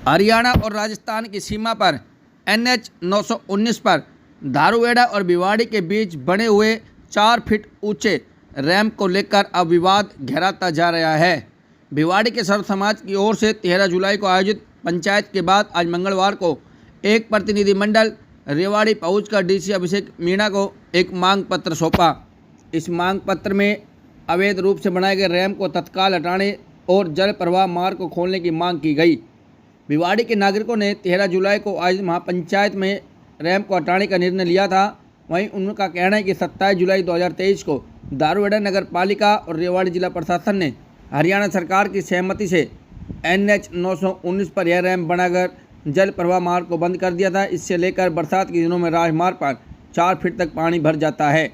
हरियाणा और राजस्थान की सीमा पर NH 919 पर धारूहेड़ा और भिवाड़ी के बीच बने हुए 4 फीट ऊंचे रैंप को लेकर अब विवाद गहराता जा रहा है। भिवाड़ी के सर्व समाज की ओर से 13 जुलाई को आयोजित पंचायत के बाद आज मंगलवार को एक प्रतिनिधिमंडल रेवाड़ी पहुंचकर डीसी अभिषेक मीणा को एक मांग पत्र सौंपा। इस मांग पत्र में अवैध रूप से बनाए गए रैंप को तत्काल हटाने और जल प्रवाह मार्ग को खोलने की मांग की गई। भिवाड़ी के नागरिकों ने 13 जुलाई को आयोजित महापंचायत में रैंप को हटाने का निर्णय लिया था। वहीं उनका कहना है कि 27 जुलाई 2023 को धारूहेड़ा नगर पालिका और रेवाड़ी जिला प्रशासन ने हरियाणा सरकार की सहमति से NH 919 पर यह रैंप बनाकर जल प्रवाह मार्ग को बंद कर दिया था। इससे लेकर बरसात के दिनों में राजमार्ग पर 4 फीट तक पानी भर जाता है।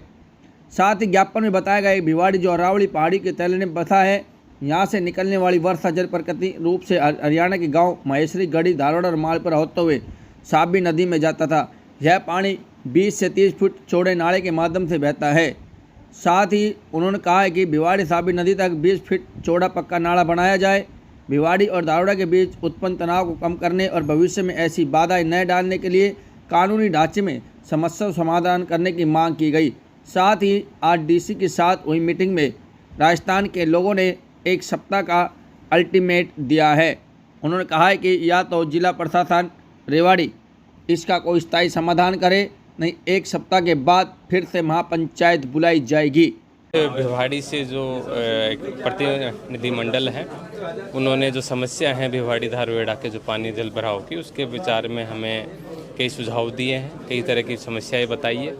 साथ ही ज्ञापन में बताया गया कि भिवाड़ी जो अरावली पहाड़ी के तले में बसा है, यहाँ से निकलने वाली वर्षा जल प्राकृतिक रूप से हरियाणा के गांव महेश्वरी, गढ़ी, धारोड़ और मालपुरा होते हुए साबी नदी में जाता था। यह पानी 20 से 30 फुट चौड़े नाले के माध्यम से बहता है। साथ ही उन्होंने कहा है कि भिवाड़ी साबी नदी तक 20 फीट चौड़ा पक्का नाला बनाया जाए। भिवाड़ी और धारोड़ा के बीच उत्पन्न तनाव को कम करने और भविष्य में ऐसी बाधाएं न डालने के लिए कानूनी ढांचे में समस्या समाधान करने की मांग की गई। साथ ही आज डीसी के साथ हुई मीटिंग में राजस्थान के लोगों ने एक सप्ताह का अल्टीमेट दिया है। उन्होंने कहा है कि या तो जिला प्रशासन रेवाड़ी इसका कोई स्थायी समाधान करे, नहीं 1 सप्ताह के बाद फिर से महापंचायत बुलाई जाएगी। भिवाड़ी से जो प्रतिनिधिमंडल है, उन्होंने जो समस्या है भिवाड़ी धारूहेड़ा के जो पानी जल भराव की, उसके विचार में हमें कई सुझाव दिए हैं, कई तरह की समस्याएं बताई है,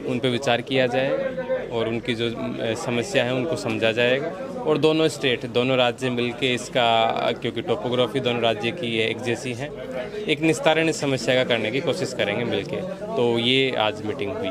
उन पर विचार किया जाए और उनकी जो समस्या है उनको समझा जाएगा। और दोनों स्टेट, दोनों राज्य मिलके इसका, क्योंकि टोपोग्राफी दोनों राज्य की एक जैसी है, एक निस्तारण इस समस्या का करने की कोशिश करेंगे मिलके। तो ये आज मीटिंग हुई।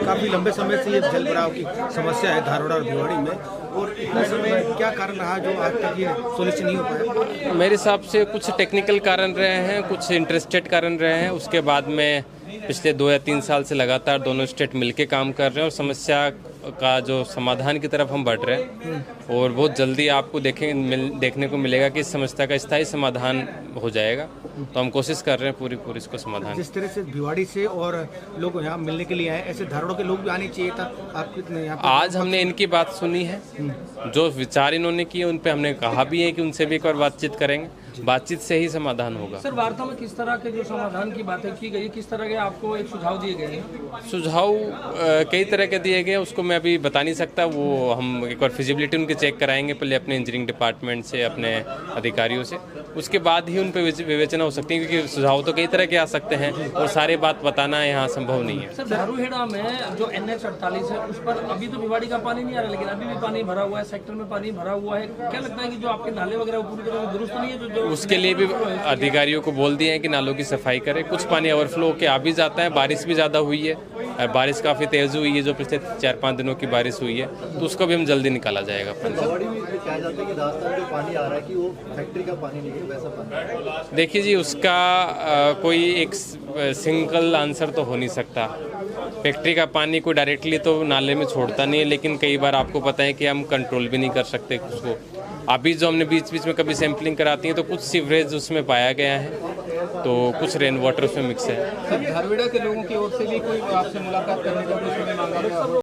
काफ़ी लंबे समय से ये जल भराव की समस्या है धारूहेड़ा और भिवाड़ी में, और इतने समय क्या कारण रहा जो आज तक ये सोल्यूशन नहीं हो पाया? मेरे हिसाब से कुछ टेक्निकल कारण रहे हैं, कुछ इंटरेस्टेड कारण रहे हैं। उसके बाद में पिछले 2 या 3 साल से लगातार दोनों स्टेट मिलके काम कर रहे हैं और समस्या का जो समाधान की तरफ हम बढ़ रहे हैं। और बहुत जल्दी आपको देखने को मिलेगा कि इस समस्या का स्थायी समाधान हो जाएगा। तो हम कोशिश कर रहे हैं पूरी इसको समाधान। जिस तरह से भिवाड़ी से और लोग यहाँ मिलने के लिए आए, ऐसे धारूहेड़ा के लोग भी आने चाहिए था। आप कितने यहाँ आज हमने इनकी बात सुनी है, जो विचार इन्होंने किए उन पे हमने कहा भी है कि उनसे भी एक बार बातचीत करेंगे, बातचीत से ही समाधान होगा। सर, वार्ता में किस तरह के जो समाधान की बातें की गई, किस तरह के आपको एक सुझाव दिए गए हैं? सुझाव कई तरह के दिए गए हैं, उसको मैं अभी बता नहीं सकता। वो हम एक बार फिजिबिलिटी उनके चेक कराएंगे पहले अपने इंजीनियरिंग डिपार्टमेंट से, अपने अधिकारियों से, उसके बाद ही उन पर विवेचना हो सकती है, क्योंकि सुझाव तो कई तरह के आ सकते हैं और सारे बात बताना यहाँ संभव नहीं है। सर, धारूहेड़ा में जो NH 48 है उस पर अभी तो भिवाड़ी का पानी नहीं आ रहा, लेकिन अभी भी पानी भरा हुआ है, सेक्टर में पानी भरा हुआ है। क्या लगता है कि जो आपके नाले वगैरह वो पूरी तरह से दुरुस्त नहीं है? जो उसके लिए भी अधिकारियों को बोल दिए हैं कि नालों की सफाई करें। कुछ पानी ओवरफ्लो होकर आ भी जाता है, बारिश भी ज़्यादा हुई है, बारिश काफ़ी तेज़ हुई है जो पिछले 4-5 दिनों की बारिश हुई है, तो उसको भी हम जल्दी निकाला जाएगा। देखिए जी, उसका कोई एक सिंगल आंसर तो हो नहीं सकता। फैक्ट्री का पानी को डायरेक्टली तो नाले में छोड़ता नहीं है, लेकिन कई बार आपको पता है कि हम कंट्रोल भी नहीं कर सकते उसको। अभी जो हमने बीच में कभी सैंपलिंग कराती है तो कुछ सीवरेज उसमें पाया गया है, तो कुछ रेन वाटर उसमें मिक्स है। धारूहेड़ा के लोगों की ओर से भी कोई आपसे मुलाकात करने का मांगा?